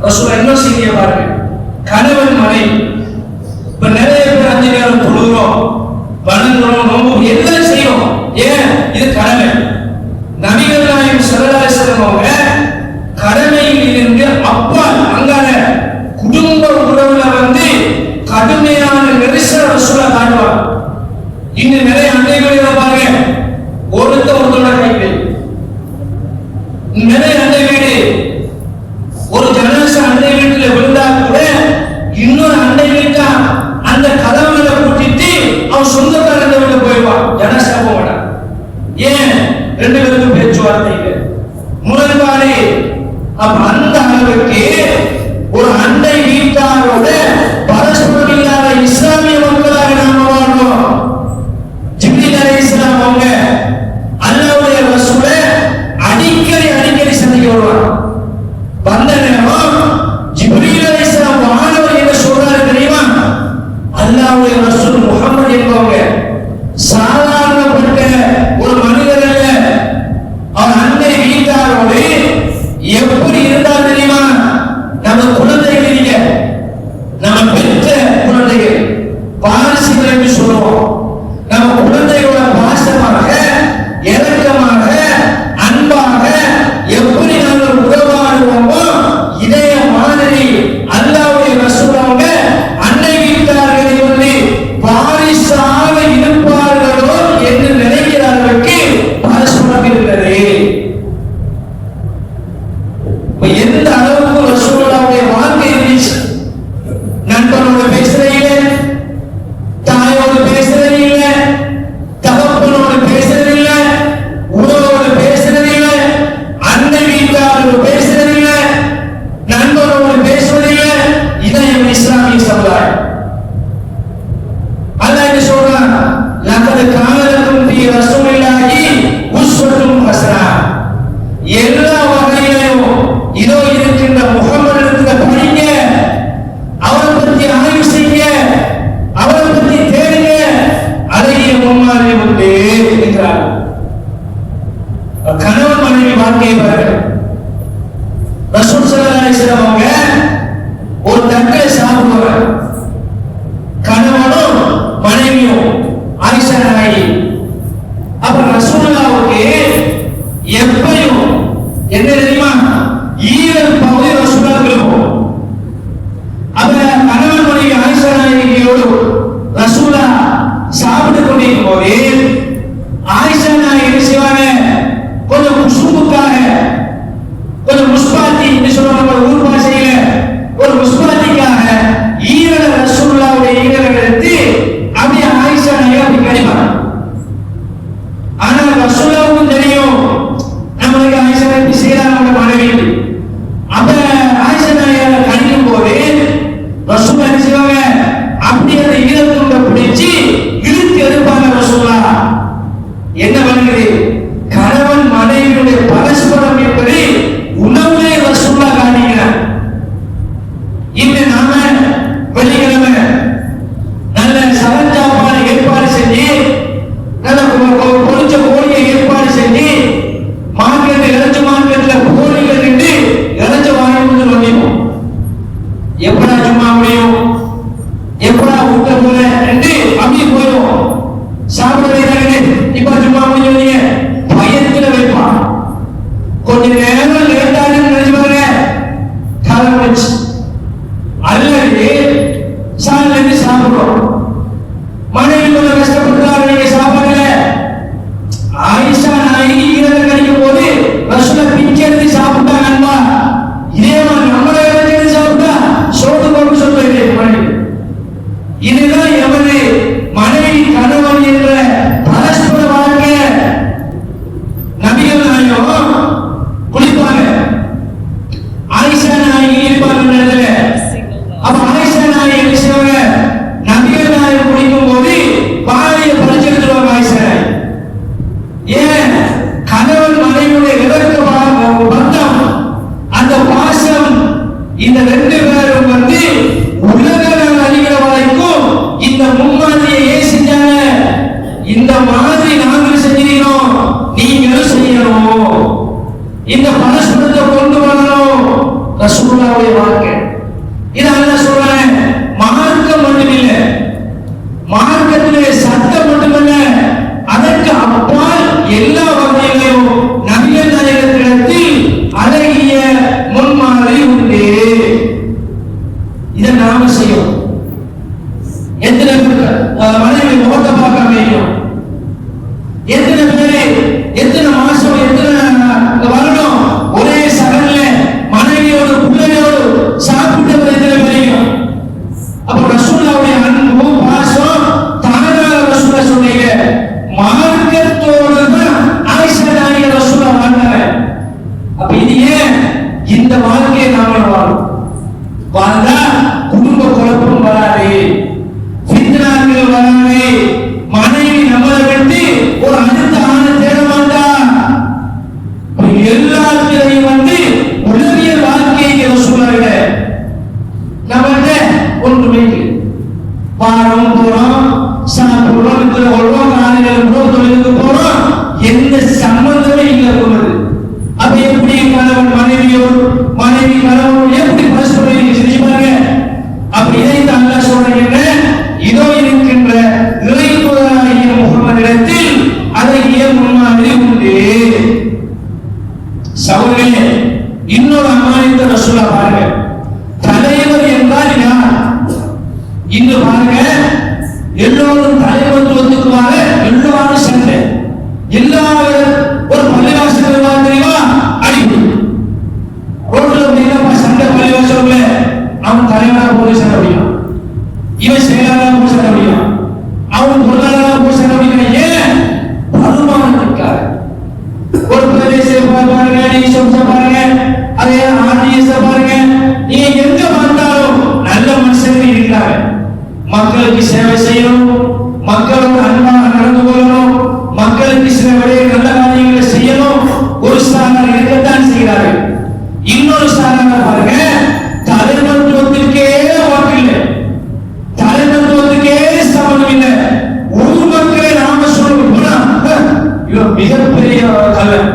B: ரசூல் என்ன செய்ய பாருங்க, கணவன் மனைவி. இப்ப நிறைய பேர் 5 நேரம் தொழுகிறோம், வணங்குறோம், நோம்பு எல்லாம் செய்யறோம். ஏன்? இது கடமை. நபிகள் நாயகம் ஸல்லல்லாஹு அலைஹி வஸல்லம் அவங்க கடமையில் இருந்து அப்பால் அங்கான குடும்ப உறவுல கடுமையான நெரிசல் ரசூலா காட்டுவாங்க. இன்னும் நிறைய அண்டைகளில் பாருங்க, ஒருத்தரோட கைது, நிறைய அண்டை வீடு, ஒரு ஜனச அண்டை வீட்டுல விழுந்தா கூட இன்னொரு அண்டை வீட்டா அந்த கதவுகளை கூட்டிட்டு அவன் சொந்தக்காரங்க வீட்டுல போயிடுவான், ஜனசா போக மாட்டான். ஏன்? 2 பேருக்கும் பேச்சுவார்த்தை முரண்பாடு. அப்ப அந்த அளவுக்கு ஒரு அண்டை வீட்டாரோட பரஸ்பரம் இல்லாத இஸ்லாமிய மக்களாக நாம வாழ்றோம். ஜிப்ரீல் அலைஹிஸ்ஸலாம் அவங்க அல்லாஹ்வுடைய ரசூலை அடிக்கடி சந்திக்க வருவாங்க. வந்த நேரம் ஜிப்ரீல் அலைஹிஸ்ஸலாம் வானவர் என்ன சொல்றாரு தெரியுமா? அல்லாஹ்வுடைய ரசூல் முஹம்மது என்பவங்க சாதாரணப்பட்ட ஒரு மனிதர் அல்ல, அவர் அண்டை வீட்டாரோடு எப்படி இருந்தால் தெரியுமா? நம்ம குழந்தைகள் இல்ல, நம்ம பெற்ற குழந்தைகள் பாரசீகர்கள் என்று சொல்லுவோம். நம்ம குழந்தைகளோட பாசமாக, இரக்கமாக, அன்பாக எப்படி நாங்கள் உறவாடுவோமோ இதே மாதிரி அல்லாஹ்வுடைய ரசூல் அவங்க அண்டை வீட்டார்களை வந்து வாரிசாக இருப்பார்களோ என்று நினைக்கிறார்களுக்கு பரஸ்பரம் இருக்கிறது. எந்த அளவுக்கு ரசூலுல்லாஹ்வுடைய வாழ்க்கை இருந்துச்சு. நண்பனோட பேசுறீங்க, தாயோட பேசுறீங்க, தகப்பனோட பேசுறீங்க, உறவோட பேசுறீங்க, அண்டை வீட்டாரோட பேசுறீங்க, நண்பனோட பேசுறீங்க. இதான் இஸ்லாமிய சமுதாயம். அல்லாஹ் என்ன சொல்றான்? லகத் கான லக்கும் ஃபீ ரசூலில்லாஹி உஸ்வத்துன் ஹஸனா. எல்லா வகையிலும் இதோ இருக்கின்ற முஹம்மது இடத்துல படிங்க, அவரை பற்றி ஆய்வு செய்ய, அவரை பற்றி தேடுங்க, அழகிய முன்மாதிரி உண்டு என்கிறார். கணவன் மனைவி வாழ்க்கையை பாருங்கள். ரசூல் ஸல்லல்லாஹு அலைஹி வஸல்லம் அவங்க ஒரு தட்டை சாப்பிடுவாங்க, கணவனும் மனைவியும் ஆயிஷா நாயகி. அப்ப ரசூலுல்லாஹ்வுக்கு எப்பயும் என்ன தெரியுமா? ஈரல் பகுதி ரசூலுல்லாஹ்வுக்கு இருக்கும். அப்ப கணவன் மனைவி ஆயிஷா நாயகியோடு ரசூலுல்லாஹ் சாப்பிட்டு கொண்டிருக்கும் போது ஆயிஷா நாயகி என்ன செய்வாங்க? கொஞ்சம் குசும்புக்காக, கொஞ்சம் முஸ்பாத்தி என்று சொல்லுவாங்க ஊர் பாஷையில, ஒரு முஸ்பாத்திக்காக ஈரல் ரசூலுல்லாஹ்வுடைய ஈரல் எடுத்து அப்படியே ஆயிஷா நாயகி அப்படி கடிப்பாங்க. ஆனா ரசூலுல்லாஹ்வுக்கும் தெரியும் நம்மளுக்கு ஆயிஷா நாயகி செய்யறாங்க மனைவி. அப்ப ஆயிஷா நாயகி கடிக்கும் போது ரசூலுல்லாஹ் என்ன செய்வாங்க? அப்படியே அந்த ஈரத்துண்டை பிடிச்சி இழுத்து எடுப்பாங்க. ரசூலுல்லாஹ் என்ன பண்ணுது? கணவன் மனைவியுடைய பரஸ்பரம் என்பதை உணவுலே ரசூலுல்லாஹ் காட்டுகிறார். இன்று நாம வெள்ளிக்கிழமை நல்ல சலஞ்சாப்பாடு ஏற்பாடு செஞ்சு, நல்ல பொரிச்ச கோழியை ஏற்பாடு செஞ்சு, மார்க்கெட் இறைச்சி மார்க்கெட்ல கோழிகள் நின்று இறைச்சி வாங்கி வந்துடும். எப்படா சும்மா முடியும், எப்படா ஊட்ட போல என்று அப்படியே போயிடும். சாப்பிட வைக்கிறாங்க, இப்ப சும்மா முடிஞ்சவங்க பயத்துல வைப்பான். கொஞ்ச நேரம் லேட்டாக நினைச்சுப்பாங்க, காலம் வச்சு அல்லது சாப்பிடுறோம். மனைவி கொஞ்சம் கஷ்டப்பட்டு நீங்க சாப்பாடுல ரசூலுல்லாஹ்வுடைய வாழ்க்கை. இது அல்லாஹ் சொல்றானே, மார்க்கம் மட்டுமில்ல, மார்க்கத்திலே சட்டம் மட்டுமல்ல, அதற்கு அப்பால் எல்லா வகையிலும் நபிகள் நாயகத்திடத்தில் அழகிய முன்மாதிரி உண்டு. இதை நாம செய்யும். எத்தனை மனைவி முகத்தை பார்க்காம இருக்கும், எத்தனை பேரு எத்தனை மாசம் எத்தனை வருடம் ஒரே சகல்ல மனைவியோடு பிள்ளையோடு சாப்பிட்டு எத்தனை பேரையும். அப்ப ரசூலுல்லாஹ்வுடைய அன்பு பாசம் தாராள ரசூலா சொன்னீங்க, மார்க்கத்தோடு தான் ஆயிஷா நாயகி ரசூலா வாழ்ந்தாங்க. அப்ப இது ஏன் இந்த வாழ்க்கையை நாம வாழ்ந்தா குடும்ப குழப்பம் வராது, ஃபித்னாக்கள் வராது, மனைவி நம்மளை விட்டு ஒரு அடுத்த ஆணை தேட மாட்டான். எல்லாத்திலையும் உலகியல் வாழ்க்கையை ரசூலுல்லாஹ் நம்மகிட்ட ஒன்றுமே வாரம் போறோம், சாப்பிடுறோம், இதில் வருவோம், காலையில் தொழிலுக்கு போறோம், எந்த சம்பந்தமே இல்லை போனது. அப்ப எப்படி கணவன் மனைவியோடு மனைவி கணவன் எப்படி பரஸ்பரம் செஞ்சு பாருங்க. அப்ப இதை அல்லாஹ் சொல்றீங்க, இதோ இருக்கின்ற இறை தூதராகிய முஹம்மதிடத்தில் அழகிய முன்மாதிரி உண்டு. சகோதரர்களே, இன்னொரு அமானித்த ரசூலா பாருங்க, தலைவர் என்றால் யார்? இன்று பாருங்க, எல்லோரும் தலைவத்துவத்துக்கு வாங்க, எல்லாரும் சண்டை, எல்லாரும் ஒரு பள்ளிவாசல் தெரியுமா அடிப்பு ரோட்ல என்னப்பா சண்டை பள்ளிவாசல், அவன் தலைவராக போய் சண்டை முடியும், இவன் செயலாளராக போய் சண்டை முடியும், அவன் பொருளாளராக போய் சண்டை முடியும். ஏன்? வருமானத்திற்காக. ஒரு பிரதேச பாருங்க, நீங்க சொந்த பாருங்க, அதே ஆர்டிஎஸ் பாருங்க, நீங்க எங்க பார்த்தாலும் நல்ல மனுஷங்க இருக்கிறாங்க. மக்களுக்கு சேவை செய்யணும், மக்களோட அன்பாக நடந்து கொள்ளணும், மக்களுக்கு சில வழியை நல்ல காரியங்களை செய்யணும். ஒரு சாரார் இருக்கத்தான் செய்கிறார்கள். இன்னொரு சாரார் பாருங்க, தலைமத்துவத்திற்கே வாக்கு இல்லை, தலைமத்துவத்துக்கே சமணம் இல்லை. ஊர் மக்களை நாம சொல்லணும், இவன் மிகப்பெரிய தலைவர்,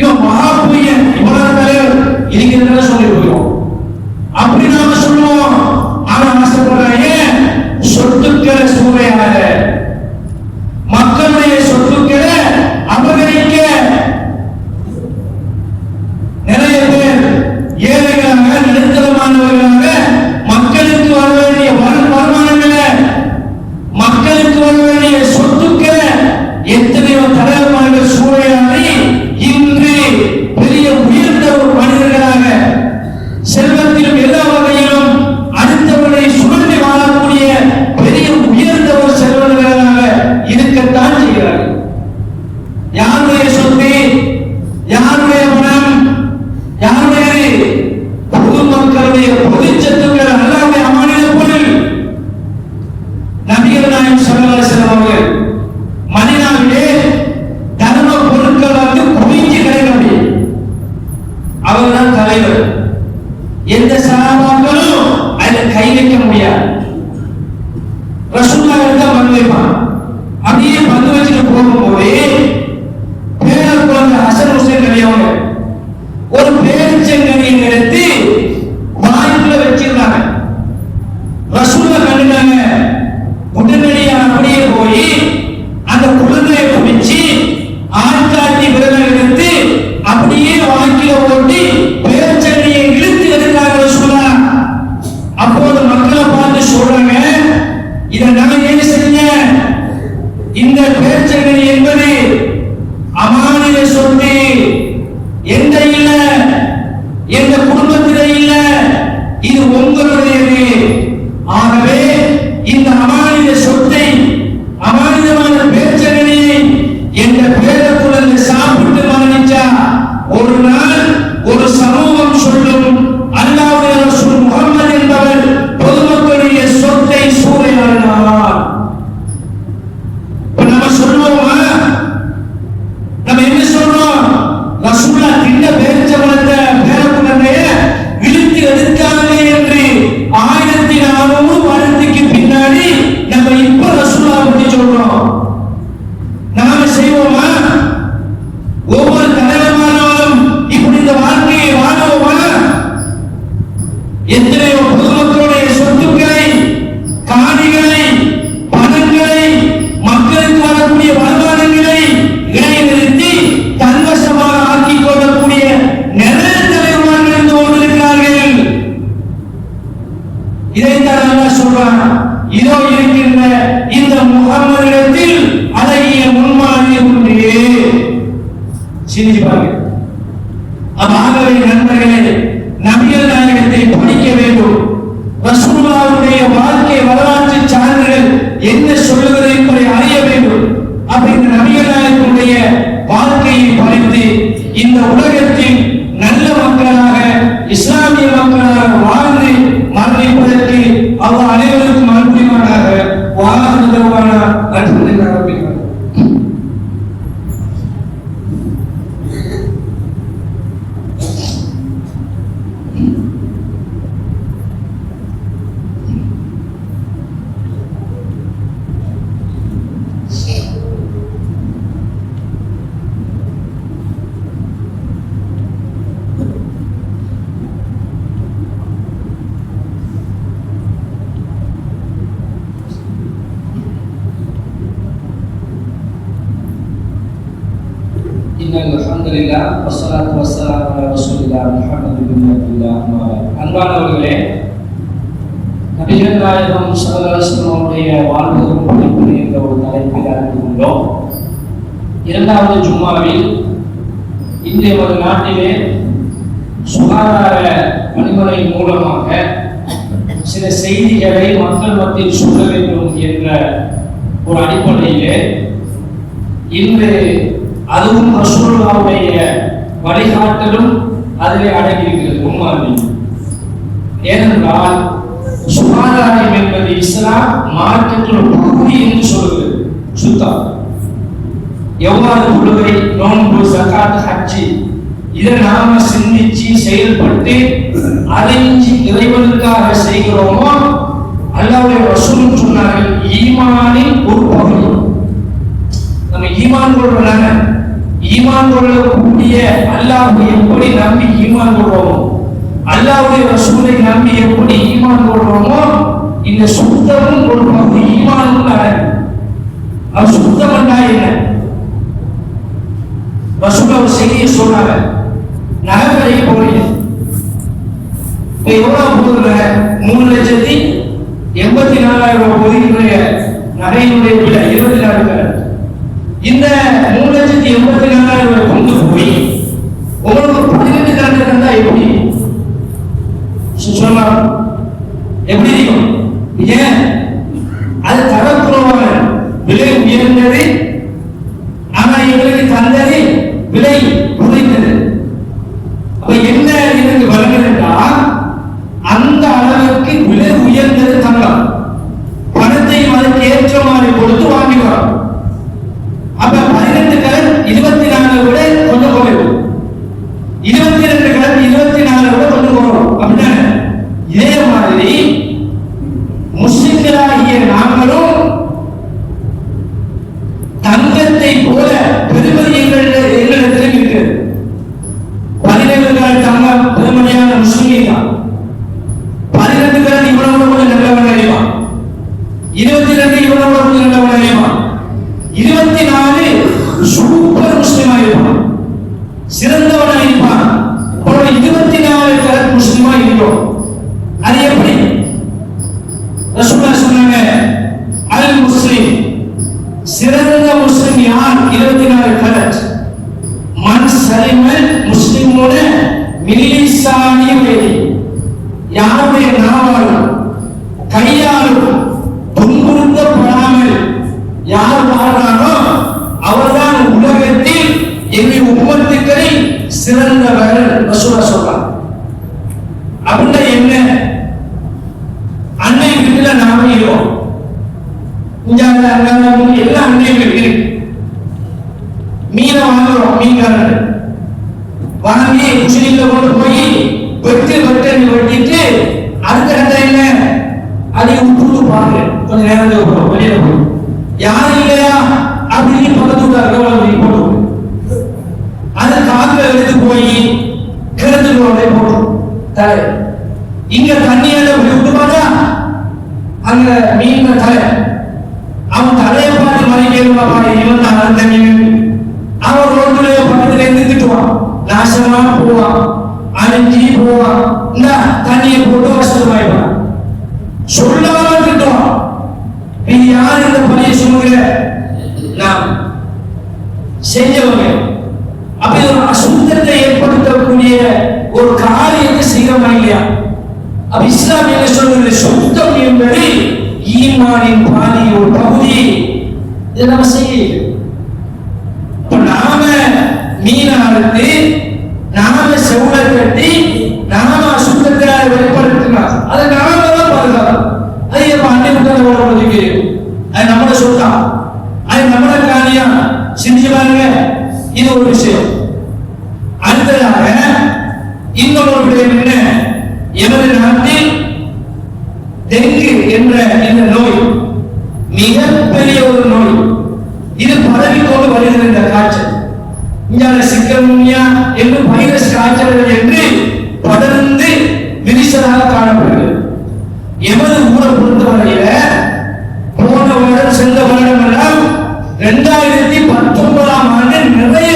B: இவன் மகாபுரியன், இவனோட தலைவர் இருக்கிறத சொல்லி கொடுக்கிறோம். அப்படி நாம சொல்லுவோம். ஆனா ஆசைப்படுறாங்க சொத்துக்களை சூறையாக, மக்களுடைய சொத்துக்களை அபகரிக்க நிறைய பேர் ஏழைகளாக நடுத்தரமானவர்களாக மக்களுக்கு வர வேண்டிய வருமானங்களை, மக்களுக்கு வர வேண்டிய சொத்துக்களை எத்தனையோ தலைவர்கள் சூறையாடி இன்று பெரிய உயர்ந்த ஒரு மனிதர்களாக செல்வத்திலும் எல்லா வகையிலும் அடுத்தவர்களை சுழற்றி வாழக்கூடிய பெரிய உயர்ந்த ஒரு செல்வர்களாக இருக்கத்தான் செய்கிறார்கள். யாருடைய சொத்து, யாருடைய பணம், யாருடைய பொதுமக்களுடைய பொது சொத்துக்கள், அல்லாஹ்வுடைய அமானித பொருள். நபிகள் நாயகம் ஸல்லல்லாஹு அலைஹி வஸல்லம் அவர்கள் மதீனாவிலே தர்ம பொருட்கள் குவிஞ்சு கிடக்கிறது. அவர்தான் தலைவர். எந்த சஹாபாக்களும் அதில் கை வைக்க முடியாது. ரசூலுல்லாஹ் எடுத்தா பங்கு வைப்பான். அப்படியே பங்கு வச்சுட்டு போகும்போது பேரர் குழந்தை ஹசன் ஹுசைன் கிடையாது, ஒரு பேரிச்சங்கனியை எடுத்து வாய்க்குள்ள வச்சிருந்தாங்க. ரசூலுல்லாஹ் கண்டுட்டாங்க. உடனடியாக அப்படியே போய் அந்த குழந்தையை பிடிச்சு ஆட்காட்டி விரலை எடுத்து அப்படியே வாய்க்குள்ள போட்டு பேரிச்சங்கனியை இழுத்து எடுத்தாங்க ரசூலுல்லாஹ். அப்போது மக்களை பார்த்து சொல்றாங்க, இதை நான் ஏன் செஞ்ச? இந்த பேரிச்சங்கனி என்பது அமானித சொத்து, எந்த இல்ல, எந்த குடும்பத்திலே இல்ல, இது உங்களுடையது. ஆகவே இந்த அமானித சொத்தை, அமானிதமான பேரிச்சங்கனியை என்ற பேரக்குழந்தை சாப்பிட்டு மரணிச்சா ஒரு நாள் ஒரு சமூகம் சொல்லும், அல்லாஹ்வுடைய ரசூல் முஹம்மது என்பவர் பொதுமக்களுடைய சொத்தை சூறையாடினார். நம்ம சொல்லுவோமா? நம்ம என்ன சொல்றோம்? ரசூலுல்லாஹ் திண்ட பேரிச்சம்பழத்தை பேரக்குழந்தைய இழுத்து எடுத்தாங்க என்று 1400 வருடத்துக்கு பின்னாடி நம்ம இப்ப ரசூலுல்லாஹ் பத்தி சொல்றோம். நாம செய்வோமா? ஒவ்வொரு தலைவர்களும் இப்படி இந்த வாழ்க்கையை வாழுவோமா? சிந்திச்சு பாருங்க. ஆகவே நண்பர்களே, நபிகள் நாயகத்தை படிக்க வேண்டும். ரசூலுல்லாஹ்வுடைய வாழ்க்கை வரலாற்று சான்றுகள் என்ன சொல்லுகிறது என்பதை அறிய வேண்டும். அப்ப இந்த நபிகள் நாயகத்தினுடைய வாழ்க்கையை படித்து இந்த உலகத்தில் நல்ல மக்களாக இஸ்லாமிய மக்களாக வாழ்ந்து மரணிப்பதற்கு அவர் அனைவருக்கும் அனுப்பினாராக வாழ்ந்தவரான அற்புதமாக ஆரம்பிக்கிறார். அல்ஹம்துலில்லாஹ் வஸ்ஸலாத்து வஸ்ஸலாமு அலா ரசூலில்லாஹ் முஹம்மது பின் அப்துல்லாஹ். அன்பானவர்களே, நபிகள் நாயகம் ஸல்லல்லாஹு அலைஹி வஸல்லம் அவருடைய வாழ்க்கையும் படிப்பு என்ற ஒரு தலைப்பில் அறிந்து கொண்டோம். இரண்டாவது ஜும்மாவில் இன்றைய ஒரு நாட்டிலே சுகாதார பணிமுறை மூலமாக சில செய்திகளை மக்கள் மத்தியில் சொல்ல வேண்டும் என்ற ஒரு அடிப்படையிலே இன்று அதுவும் ரசூலுல்லாஹ்வுடைய வழிகாட்டலும் அதிலே அடங்கியிருக்கிறது. உண்மையில் ஏனென்றால் சுகாதாரம் என்பது இஸ்லாம் மார்க்கத்தில் ஒரு பகுதி என்று சொல்கிறது. சுத்தம் எவ்வாறு தொழுகை, நோன்பு, ஜகாத், ஹஜ்ஜி இதை நாம சிந்திச்சு செயல்பட்டு அடைஞ்சி இறைவனுக்காக செய்கிறோமோ அல்லாஹ்வுடைய ரசூல் சொன்னார்கள் ஈமானின் ஒரு பகுதி. நம்ம ஈமான் கொள்றோம்ல, ஈமான் கொள்ளக்கூடிய அல்லாஹ்வை எப்படி நம்பி ஈமான் கொள்றோமோ, அல்லாஹ்வுடைய ரசூலை நம்பி எப்படி ஈமான் கொள்றோமோ, இந்த சுத்தமும் ஒரு பகுதி ஈமானும் அடங்கும். அது சுத்தம் என்றா என்ன? ரசூல் ஒரு செய்தியை சொன்னாங்க, நகைக்கடை போறீங்க, இப்ப எவ்வளவு போதுங்க? 3,84,000 போதுகிற நகையினுடைய விலை 24,000. இந்த 3,84,000 கொண்டு போய் உங்களுக்கு 18 கணக்கு தந்தா எப்படி சொன்னா எப்படி இருக்கும்? ஏன் அது தரக்குறவான விலை உயர்ந்தது, ஆனா எங்களுக்கு தந்தது விலை குறைந்தது. அப்ப என்ன எனக்கு வழங்குதுன்னா அந்த அளவுக்கு விலை உயர்ந்தது தங்கம், பணத்தையும் அதுக்கு ஏற்ற மாதிரி கொடுத்து வாங்கிக்கிறோம். அப்ப 18 கலர் 24 விட கொஞ்சம் குறைவு, 22 கலர் 24 விட கொஞ்சம் குறைவு. அப்படின்னா இதே மாதிரி முஸ்லிம்களாகிய நாங்களும் தங்கத்தை போல பெருமதி எங்களிடத்தில் இருக்கு. 17 கலர் தங்கம் பெருமதியான முஸ்லிம் தான். 12 கலர் இவ்வளவு கொஞ்சம் நல்லவன் அறிவான், 22 இவ்வளவு கொஞ்சம் நல்லவன் அறிவான், 24 சூப்பர் முஸ்லிமா இருப்பான், சிறந்தவனா இருப்பான். 24 கலர் முஸ்லிமா இருக்கிறோம். அது எப்படி? ரசூலுல்லாஹ் சொன்னாங்க, அல் முஸ்லிம், சிறந்த முஸ்லிம் யார்? 24 கலர். மன் சலிமல் முஸ்லிமோட மில்லிசானி வேதி, யாருடைய நாவாலும் கையாலும் துன்புறுத்தப்படாமல் யார் வாழ்றானோ அவர்தான் உலகத்தில் எங்கள் உம்மத்துக்களில் சிறந்தவர். ரசூலுல்லாஹ் சொல்றாங்க. அப்படின்னா என்ன? அன்னை வீட்டுல நாம இருக்கோம், எல்லாம் அன்னை வீடு இருக்கு. மீனை வாங்குறோம், மீன்காரன் வாங்கி குசிலில கொண்டு போய் வெட்டு வெட்டிட்டு அடுத்த கட்ட என்ன அதை உப்பு பாருங்க, கொஞ்ச நேரம் வெளியில போய் யாரும் இல்லையா அப்படின்னு பக்கத்து போட்டு அதை காத்துல எடுத்து போய் கிணத்துக்குள்ளே போட்டோம் தலை. இங்க தண்ணியில விட்டு பார்த்தா அங்க மீன் தலை, அவன் தலையை பார்த்து மறைக்கிறப்பா இவன் தான் அந்த மீன். அவன் ரோட்டுல பக்கத்துல இருந்து திட்டுவான், நாசமா போவான், அழிஞ்சி போவான், இந்த தண்ணியை போட்டு வசதமாயிடுவான், சொல்லாம திட்டுவான். இது யார் இந்த பணியை சுமக்கிற? நாம் செஞ்சவங்க. அப்ப இது இஸ்லாம் என்ன சொல்றது? சுத்தம் என்பது ஈமானின் பாதி ஒரு பகுதி. இதை நம்ம செய்ய நாம மீனை அறுத்து நாம செவுளை கட்டி நாம சுத்தத்தை வெளிப்படுத்தினோம். அதை நாம தான் பாதுகாக்கணும். அது எப்ப அன்னைக்கு அது நம்மள சொல்றான், அது நம்மள காரியா சிந்திச்சு பாருங்க. இது ஒரு விஷயம். அடுத்ததாக இன்னொரு விடயம் என்ன? எமது நாட்டில் டெங்கு என்ற இந்த நோய் மிகப்பெரிய ஒரு நோய். இது பரவிக்கொண்டு வருகிற இந்த காய்ச்சல், இங்கால சிக்கன்குனியா என்று வைரஸ் காய்ச்சல்கள் என்று படர்ந்து விரிசலாக காணப்படுகிறது. எமது ஊரை பொறுத்தவரையில போன வருடம் சென்ற வருடம் எல்லாம் 2019ஆம் ஆண்டு நிறைய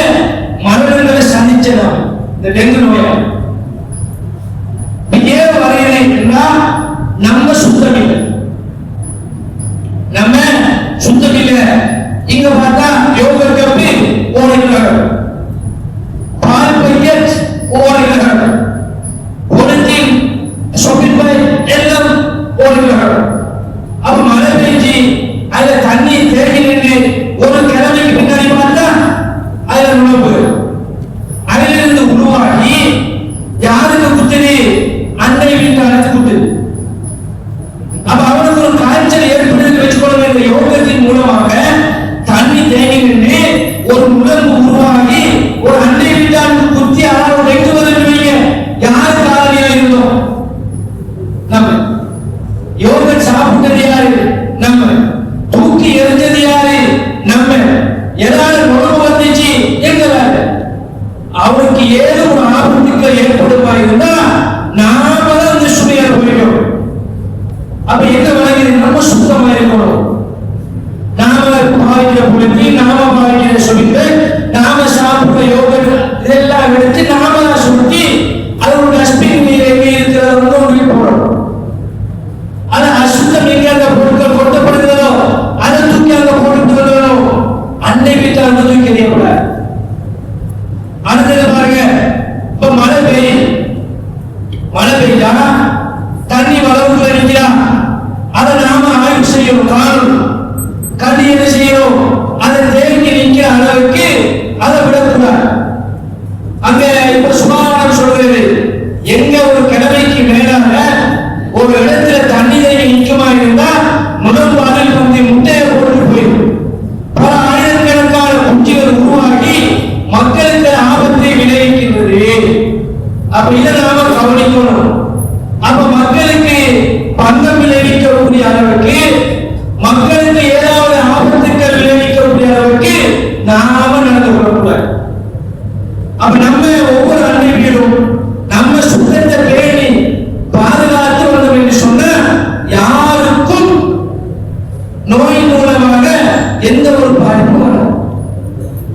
B: மரணங்களை சந்திச்சதாம் இந்த டெங்கு நோயால். ஏன் வரையினை என்றால் நம்ம சுத்தமில்லை, நம்ம சுத்தமில்லை. இங்க பார்த்தா யோகர் கப்பி ஓடுகிறார்கள், பால் பைக்கெட் ஓடுகிறார்கள், பொருத்தின் ஷாப்பிங் பை எல்லாம் ஓடுகிறார்கள். அப்ப மழை பெய்ஞ்சி அதுல தண்ணி தேங்கி நின்று ஒரு கிழமைக்கு பின்னாடி பார்த்தா அதுல நுழைவு, அதிலிருந்து உருவாகி யாருக்கு குத்துது? அண்டை வீட்டாருக்கு குத்துது. அப்ப அவனுக்கு ஒரு காய்ச்சல் ஏற்படுத்தி வச்சுக்கொள்ள வேண்டிய யோகத்தின் மூலமாக தண்ணி தேங்கி நின்று ஒரு உடம்பு உருவாகி ஒரு அண்டை வீட்டாருக்கு குத்தி ஆனால் டெங்கு வருவீங்க. யாரு காரணியா இருந்தோம்? நம்ம. யோகட் சாப்பிட்டது யாரு? நம்ம. தூக்கி எரிஞ்சது யாரு? நம்ம. ஏதாவது உணவு வந்துச்சு எங்களால. அவருக்கு ஏதோ ஒரு ஆபத்துக்கள் ஏற்படுமா இருந்தா நாம தான் இந்த சுமையா போயிடும். அப்ப என்ன வழங்குது? நம்ம சுத்தமா இருக்கணும். நாம பாய்க்கிற புளித்தி, நாம பாய்க்கிற சொல்லிட்டு, நாம சாப்பிடுற யோகட் இதெல்லாம் எடுத்து நாம தான் சுத்தி அது ஒரு டஸ்ட்பின் நீர் எங்கே இருக்கிறத ஒன்று போடணும். அது அசுத்தம் எங்க அந்த பொருட்கள் கொட்டப்படுகிறதோ அதை தூக்கி அங்க போட்டு வரணும். அன்னை வீட்டை அந்த தூக்கி எறியக்கூடாது. அடுத்தது பாருங்க, இப்ப மழை பெய்யும், மழை பெய்யா தண்ணி வளர்ந்து நிற்கிறா, அதை நாம ஆய்வு செய்யணும். காரணம் கண்ணி என்ன செய்யணும்? அதை தேங்கி நிற்கிற அளவுக்கு அதை விடக்கூடாது. அங்க இப்ப சுகாதாரம் சொல்றது, எங்க ஒரு கிழமைக்கு மேலாக ஒரு இடத்துல தண்ணி தேங்கி நிற்குமா இருந்தா முதல் பாலில் வந்து முட்டையை போட்டு போயிடும். பல ஆயிரக்கணக்கான குஞ்சுகள் உருவாகி மக்களுக்கு ஆபத்தை விளைவிக்கின்றது. அப்ப இதை நாம கவனிக்கணும். அப்ப மக்களுக்கு பங்கம் விளைவிக்கக்கூடிய அளவுக்கு, மக்களுக்கு ஏதாவது ஆபத்துக்கள் விளைவிக்கக்கூடிய அளவுக்கு நாம நடந்து கொள்ளக்கூடாது. அப்ப நம்ம ஒவ்வொரு அன்னை வீடும் நம்ம சுத்தத்தை பேணி பாதுகாத்து வந்தோம் என்று சொன்ன யாருக்கும் நோய் மூலமாக எந்த ஒரு பாதிப்பும் வராது.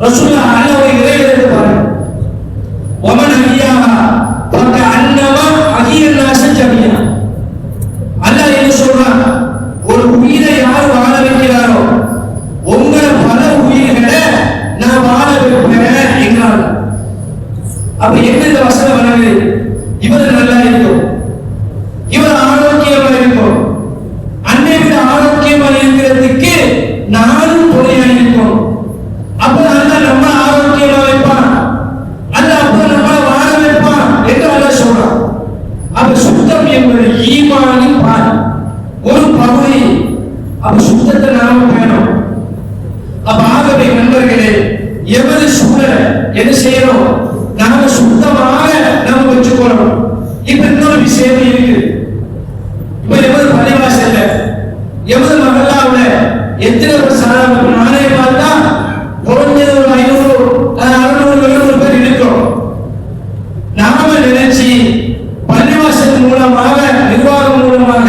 B: ரசூலுல்லாஹ் அல்லாஹ்வை இறையிலிருந்து பாருங்க, ஒமன் அகியாஹா பக்க அன்னமா அகியன் நாச ஜமியா. அல்லாஹ் என்ன சொல்றான்? ஒரு உயிரை யார் வாழ வைக்கிறாரோ உங்களை பல உயிர்களை நான் வாழ வைப்பேன் என்கிறான். அப்ப என்ன இந்த வசனம் வருது? இவர் நல்லா இருக்கும், இவர் ஆரோக்கியமா இருக்கும், அன்னை விட ஆரோக்கியமா இருக்கிறதுக்கு நானும் துணையா இருக்கும். அப்ப அல்ல நம்ம ஆரோக்கியமா வைப்பான், அல்ல அப்ப நம்ம வாழ வைப்பான் என்று அல்ல சொல்றான். அப்ப சுத்தம் என்பது ஈமானின் பால் ஒரு பகுதி. அப்ப சுத்தத்தை நாம வேணும். அப்ப ஆகவே நண்பர்களே, எமது சூழலை என்ன செய்யணும்? நாம சுத்தமாக நம்ம வச்சுக்கணும். இப்ப இன்னொரு விஷயம் இருக்கு. இப்ப எமது பள்ளிவாசல்ல, எமது மகல்லாவுல எத்தனை பேர் சாதாரண நானே பார்த்தா குறைஞ்சது ஒரு 500 600 700 பேர் இருக்கிறோம். நாம நினைச்சு பள்ளிவாசல் மூலமாக, நிர்வாகம் மூலமாக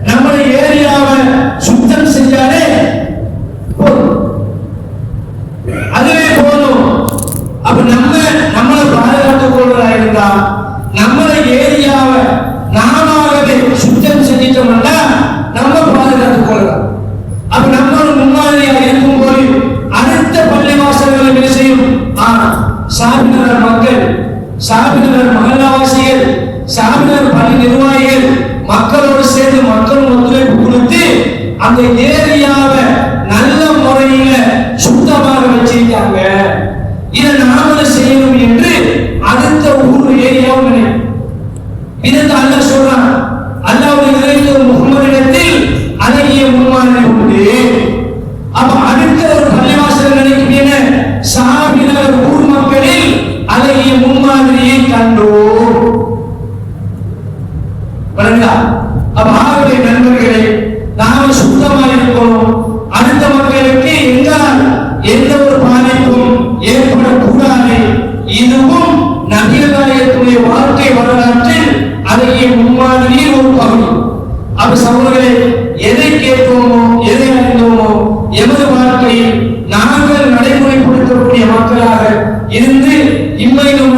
B: நம்முடைய ஏரியாவை சுத்தம் செஞ்சாலே போதும், அதுவே போதும். அப்ப நம்மளை பாதுகாத்துக் கொள்வதா இருந்தா நம்மளை ஏரியாவை நாமவே சுத்தம் செஞ்சிட்டோம்னா நம்ம பாதுகாத்துக் கொள்ளலாம். அப்ப நம்ம முன்மாதிரியாக இருக்கும் போது அடுத்த பள்ளிவாசல்களை என்ன செய்யும்? சாபினர் மக்கள், சாபினர் மகல்லாவாசிகள், சாபினர் பள்ளி நிர்வாகிகள் அந்த ஏரியாவை நல்ல முறையில சுத்தமாக வச்சிருக்காங்க. இதை நாமளும் செய்யணும் என்று அடுத்த ஊர் ஏரியாவும் நினைக்கும். இதற்கு அல்லாஹ் சொல்றான், அல்லாஹ்வுடைய இறைத்தூதர் முஹம்மதிடத்தில் அழகிய முன்மாதிரி உண்டு. அப்ப அடுத்த ஒரு பள்ளிவாசல் நினைக்கிறீங்க, ஷாஃபி நகர் ஊர் மக்களில் அழகிய முன்மாதிரியை கண்டோம். அப்ப ஆகவே நண்பர்களே, நாம சுத்தமாக இருக்கணும். அடுத்த மக்களுக்கு எங்கால் எந்த ஒரு பாதிப்பும் ஏற்படக்கூடாது. இதுவும் நபிகள் நாயகத்துடைய வாழ்க்கை வரலாற்றில் அழகிய முன்மாதிரியில் ஒரு பகுதி. அப்ப சகோதரர்களே, எதை கேட்போமோ எதை அறிந்தோமோ எமது வாழ்க்கையில் நாங்கள் நடைமுறைப்படுத்தக்கூடிய மக்களாக இருந்து இம்மையிலும்